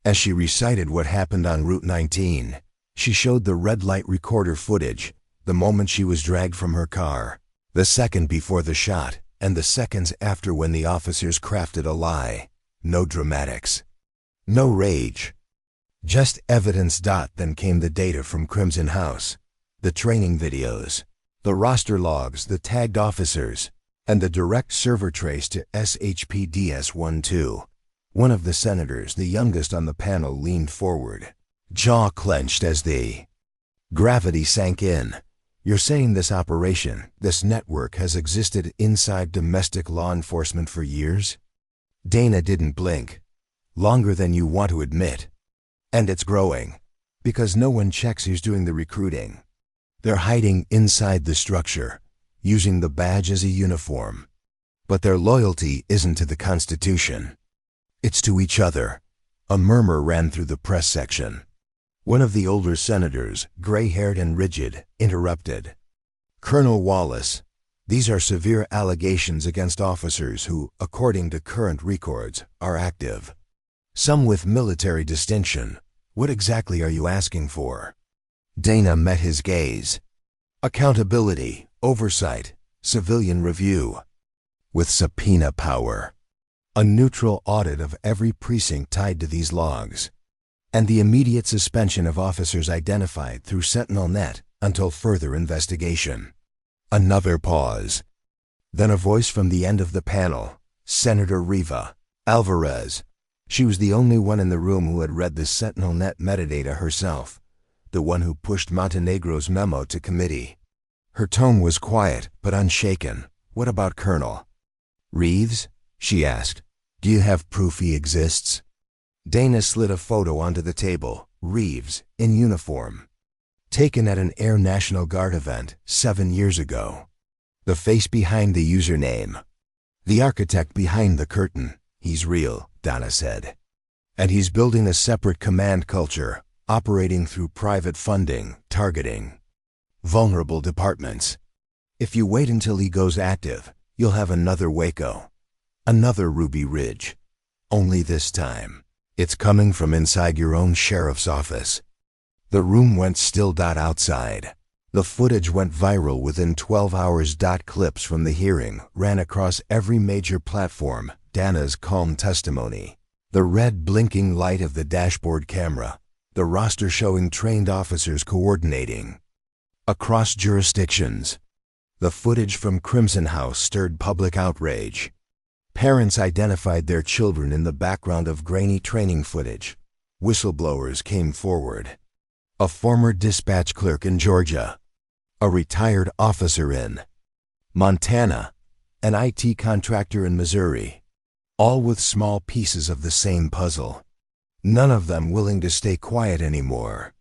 As she recited what happened on Route 19, she showed the red light recorder footage, the moment she was dragged from her car, the second before the shot, and the seconds after when the officers crafted a lie. No dramatics. No rage. Just evidence. Then came the data from Crimson House, the training videos, the roster logs, the tagged officers, and the direct server trace to SHPDS-12. One of the senators, the youngest on the panel, leaned forward, jaw clenched as the gravity sank in. You're saying this operation, this network, has existed inside domestic law enforcement for years? Dana didn't blink. Longer than you want to admit. And it's growing. Because no one checks who's doing the recruiting. They're hiding inside the structure, using the badge as a uniform. But their loyalty isn't to the Constitution. It's to each other. A murmur ran through the press section. One of the older senators, gray-haired and rigid, interrupted. Colonel Wallace, these are severe allegations against officers who, according to current records, are active. Some with military distinction. What exactly are you asking for? Dana met his gaze. Accountability, oversight, civilian review. With subpoena power. A neutral audit of every precinct tied to these logs. And the immediate suspension of officers identified through SentinelNet until further investigation. Another pause. Then a voice from the end of the panel. Senator Riva Alvarez. She was the only one in the room who had read the SentinelNet metadata herself, the one who pushed Montenegro's memo to committee. Her tone was quiet but unshaken. What about Colonel Reeves? She asked. Do you have proof he exists? Dana slid a photo onto the table, Reeves, in uniform. Taken at an Air National Guard event 7 years ago. The face behind the username. The architect behind the curtain. He's real, Donna said. And he's building a separate command culture, operating through private funding, targeting vulnerable departments. If you wait until he goes active, you'll have another Waco. Another Ruby Ridge. Only this time, it's coming from inside your own sheriff's office. The room went still. Outside. The footage went viral within 12 hours. Clips from the hearing ran across every major platform. Dana's calm testimony. The red blinking light of the dashboard camera. The roster showing trained officers coordinating. Across jurisdictions. The footage from Crimson House stirred public outrage. Parents identified their children in the background of grainy training footage. Whistleblowers came forward. A former dispatch clerk in Georgia. A retired officer in Montana. An IT contractor in Missouri. All with small pieces of the same puzzle. None of them willing to stay quiet anymore.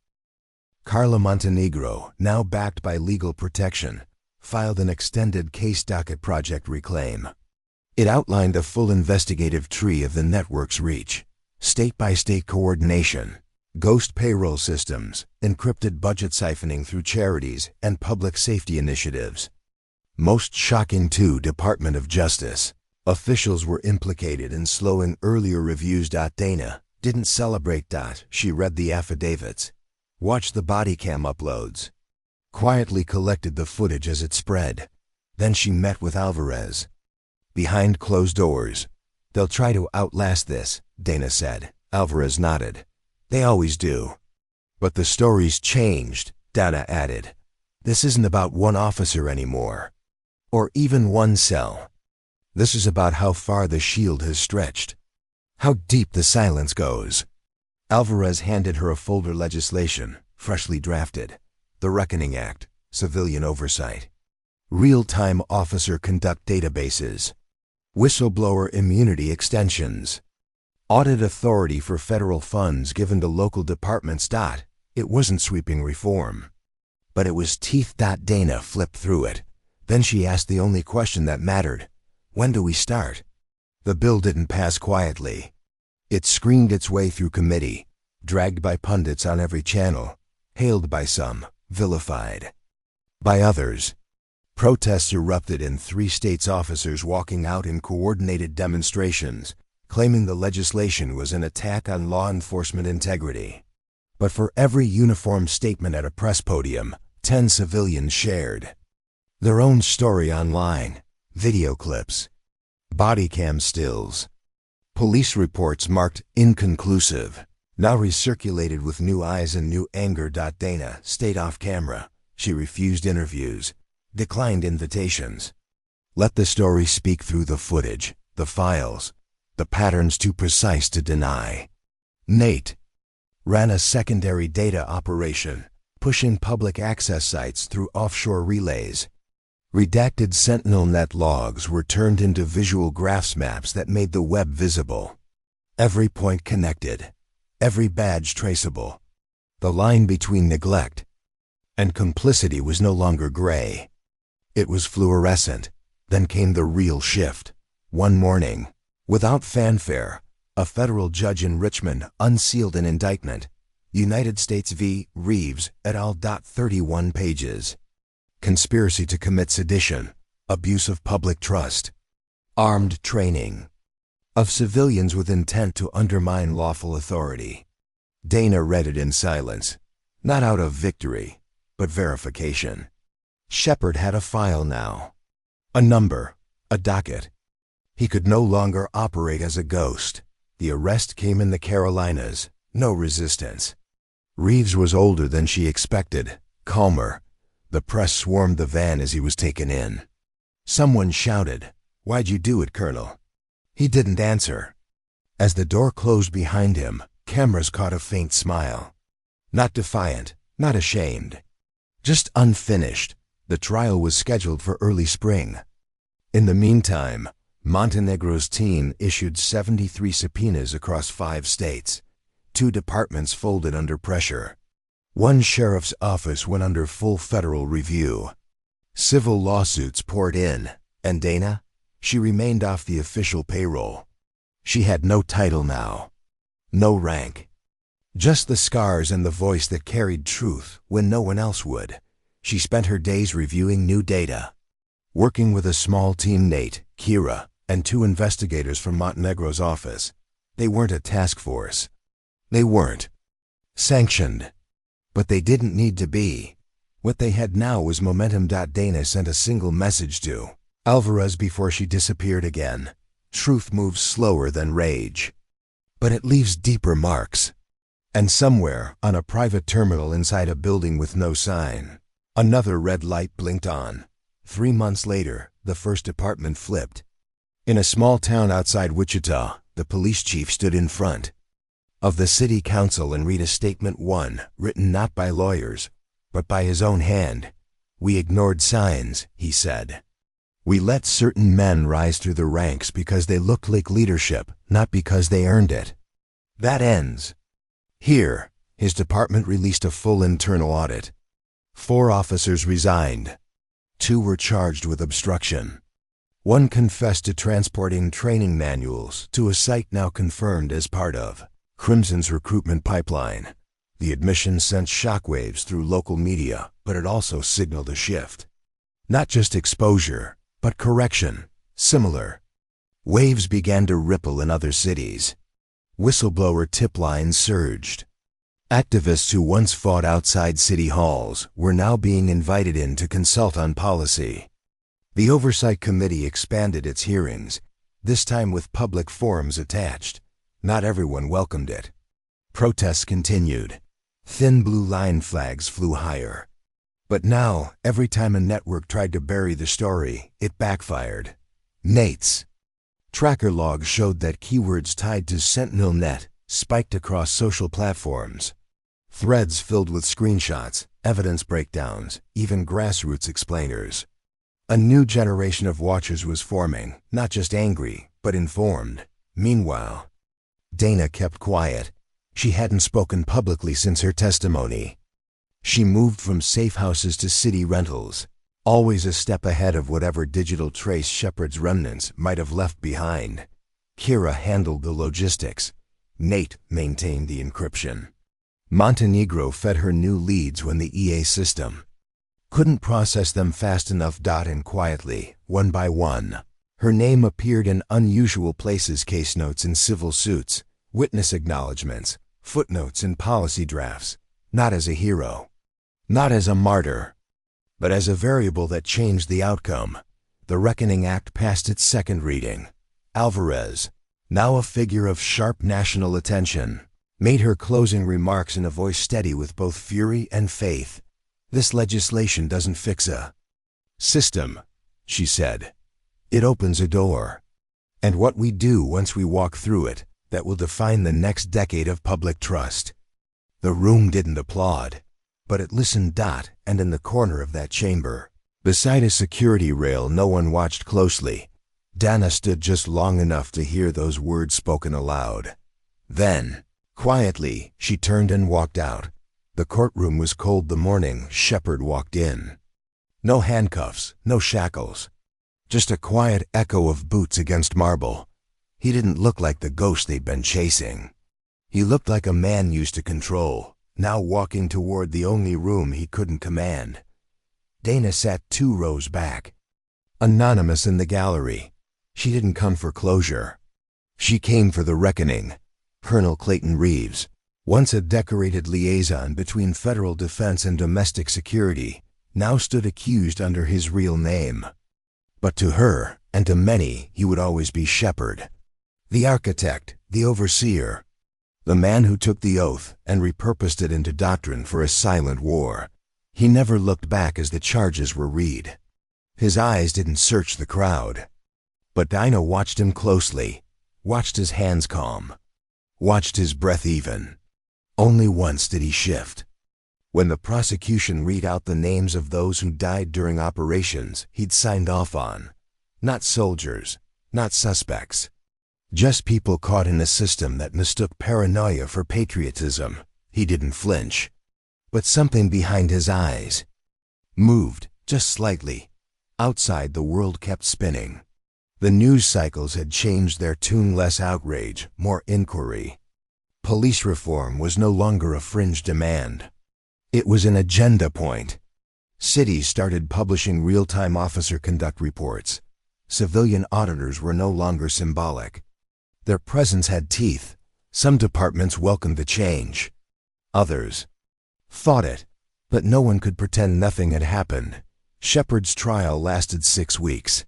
Carla Montenegro, now backed by legal protection, filed an extended case docket. Project Reclaim. It outlined a full investigative tree of the network's reach, state-by-state coordination, ghost payroll systems, encrypted budget siphoning through charities and public safety initiatives. Most shocking to Department of Justice, officials were implicated in slowing earlier reviews. Dana didn't celebrate. She read the affidavits, watched the body cam uploads, quietly collected the footage as it spread. Then she met with Alvarez. Behind closed doors. They'll try to outlast this, Dana said. Alvarez nodded. They always do. But the story's changed, Dana added. This isn't about one officer anymore. Or even one cell. This is about how far the shield has stretched. How deep the silence goes. Alvarez handed her a folder. Legislation, freshly drafted. The Reckoning Act, civilian oversight. Real-time officer conduct databases. Whistleblower immunity extensions. Audit authority for federal funds given to local departments. It wasn't sweeping reform. But it was teeth. Dana flipped through it. Then she asked the only question that mattered. When do we start? The bill didn't pass quietly. It screamed its way through committee, dragged by pundits on every channel, hailed by some, vilified by others. Protests erupted in 3 states. Officers walking out in coordinated demonstrations, claiming the legislation was an attack on law enforcement integrity. But for every uniformed statement at a press podium, 10 civilians shared their own story online. Video clips, body cam stills, police reports marked inconclusive, now recirculated with new eyes and new anger. Dana stayed off camera. She refused interviews, declined invitations. Let the story speak through the footage, the files, the patterns too precise to deny. Nate ran a secondary data operation, pushing public access sites through offshore relays. Redacted SentinelNet logs were turned into visual graphs maps that made the web visible. Every point connected, every badge traceable. The line between neglect and complicity was no longer gray. It was fluorescent. Then came the real shift. One morning, without fanfare, a federal judge in Richmond unsealed an indictment. United States v. Reeves et al. 31 pages. Conspiracy to commit sedition, abuse of public trust, armed training of civilians with intent to undermine lawful authority. Dana read it in silence, not out of victory, but verification. Shepard had a file now, a number, a docket. He could no longer operate as a ghost. The arrest came in the Carolinas, no resistance. Reeves was older than she expected, calmer. The press swarmed the van as he was taken in. Someone shouted, "Why'd you do it, Colonel?" He didn't answer. As the door closed behind him, cameras caught a faint smile. Not defiant, not ashamed. Just unfinished. The trial was scheduled for early spring. In the meantime, Montenegro's team issued 73 subpoenas across 5 states. 2 departments folded under pressure. One sheriff's office went under full federal review. Civil lawsuits poured in, and Dana? She remained off the official payroll. She had no title now. No rank. Just the scars and the voice that carried truth when no one else would. She spent her days reviewing new data. Working with a small team, Nate, Kira, and 2 investigators from Montenegro's office. They weren't a task force. They weren't sanctioned. But they didn't need to be. What they had now was momentum. Dana sent a single message to Alvarez before she disappeared again. Truth moves slower than rage. But it leaves deeper marks. And somewhere, on a private terminal inside a building with no sign, another red light blinked on. 3 months later, the first department flipped. In a small town outside Wichita, the police chief stood in front of the city council and read a statement, one written not by lawyers, but by his own hand. "We ignored signs," he said. "We let certain men rise through the ranks because they looked like leadership, not because they earned it. That ends." Here, his department released a full internal audit. 4 officers resigned. 2 were charged with obstruction. 1 confessed to transporting training manuals to a site now confirmed as part of Crimson's recruitment pipeline. The admission sent shockwaves through local media, but it also signaled a shift. Not just exposure, but correction. Similar waves began to ripple in other cities. Whistleblower tip lines surged. Activists who once fought outside city halls were now being invited in to consult on policy. The Oversight Committee expanded its hearings, this time with public forums attached. Not everyone welcomed it. Protests continued. Thin blue line flags flew higher. But now, every time a network tried to bury the story, it backfired. Nate's tracker log showed that keywords tied to SentinelNet spiked across social platforms. Threads filled with screenshots, evidence breakdowns, even grassroots explainers. A new generation of watchers was forming, not just angry, but informed. Meanwhile, Dana kept quiet. She hadn't spoken publicly since her testimony. She moved from safe houses to city rentals, always a step ahead of whatever digital trace Shepard's remnants might have left behind. Kira handled the logistics. Nate maintained the encryption. Montenegro fed her new leads when the EA system couldn't process them fast enough. And quietly, one by one, her name appeared in unusual places: case notes in civil suits, witness acknowledgments, footnotes in policy drafts. Not as a hero, not as a martyr, but as a variable that changed the outcome. The Reckoning Act passed its second reading. Alvarez, now a figure of sharp national attention, made her closing remarks in a voice steady with both fury and faith. "This legislation doesn't fix a system," she said. "It opens a door. And what we do once we walk through it, that will define the next decade of public trust." The room didn't applaud, but it listened. And in the corner of that chamber, beside a security rail no one watched closely, Dana stood just long enough to hear those words spoken aloud. Then, quietly, she turned and walked out. The courtroom was cold the morning Shepard walked in. No handcuffs, no shackles. Just a quiet echo of boots against marble. He didn't look like the ghost they'd been chasing. He looked like a man used to control, now walking toward the only room he couldn't command. Dana sat 2 rows back. Anonymous in the gallery. She didn't come for closure. She came for the reckoning. Colonel Clayton Reeves, once a decorated liaison between federal defense and domestic security, now stood accused under his real name. But to her, and to many, he would always be Shepard. The architect, the overseer, the man who took the oath and repurposed it into doctrine for a silent war. He never looked back as the charges were read. His eyes didn't search the crowd. But Dinah watched him closely, watched his hands calm, watched his breath even. Only once did he shift. When the prosecution read out the names of those who died during operations he'd signed off on. Not soldiers, not suspects. Just people caught in a system that mistook paranoia for patriotism. He didn't flinch. But something behind his eyes moved, just slightly. Outside, the world kept spinning. The news cycles had changed their tune: less outrage, more inquiry. Police reform was no longer a fringe demand. It was an agenda point. Cities started publishing real-time officer conduct reports. Civilian auditors were no longer symbolic. Their presence had teeth. Some departments welcomed the change. Others fought it, but no one could pretend nothing had happened. Shepard's trial lasted 6 weeks.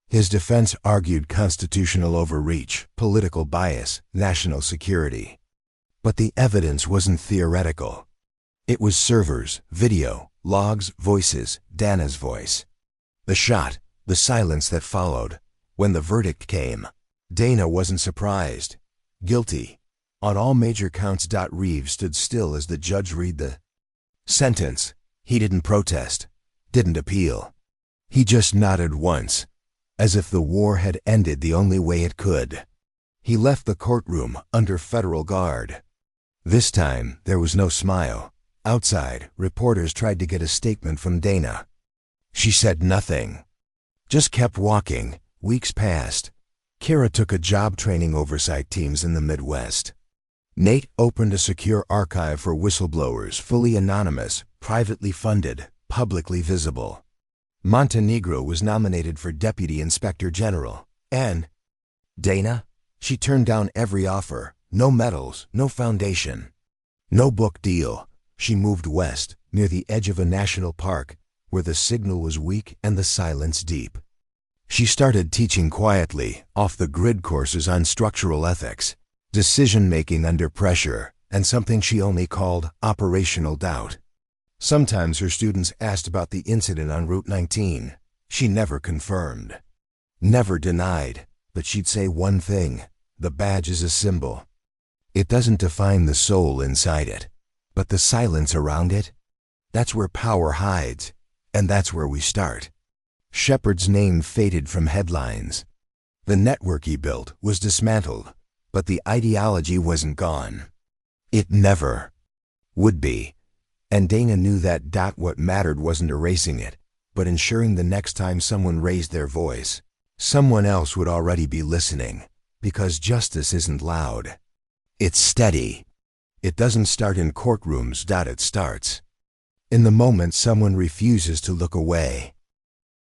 His defense argued constitutional overreach, political bias, national security. But the evidence wasn't theoretical. It was servers, video, logs, voices, Dana's voice. The shot, the silence that followed. When the verdict came, Dana wasn't surprised. Guilty on all major counts. Reeves stood still as the judge read the sentence. He didn't protest, didn't appeal. He just nodded once, as if the war had ended the only way it could. He left the courtroom under federal guard. This time, there was no smile. Outside, reporters tried to get a statement from Dana. She said nothing, just kept walking. Weeks passed. Kara took a job training oversight teams in the Midwest. Nate opened a secure archive for whistleblowers, fully anonymous, privately funded, publicly visible. Montenegro was nominated for Deputy Inspector General. And Dana? She turned down every offer. No medals, no foundation, no book deal. She moved west, near the edge of a national park, where the signal was weak and the silence deep. She started teaching quietly, off-the-grid courses on structural ethics, decision-making under pressure, and something she only called operational doubt. Sometimes her students asked about the incident on Route 19. She never confirmed, never denied, but she'd say one thing: the badge is a symbol. It doesn't define the soul inside it, but the silence around it. That's where power hides, and that's where we start. Shepard's name faded from headlines. The network he built was dismantled, but the ideology wasn't gone. It never would be. And Dana knew that. What mattered wasn't erasing it, but ensuring the next time someone raised their voice, someone else would already be listening. Because justice isn't loud. It's steady. It doesn't start in courtrooms. It starts in the moment someone refuses to look away.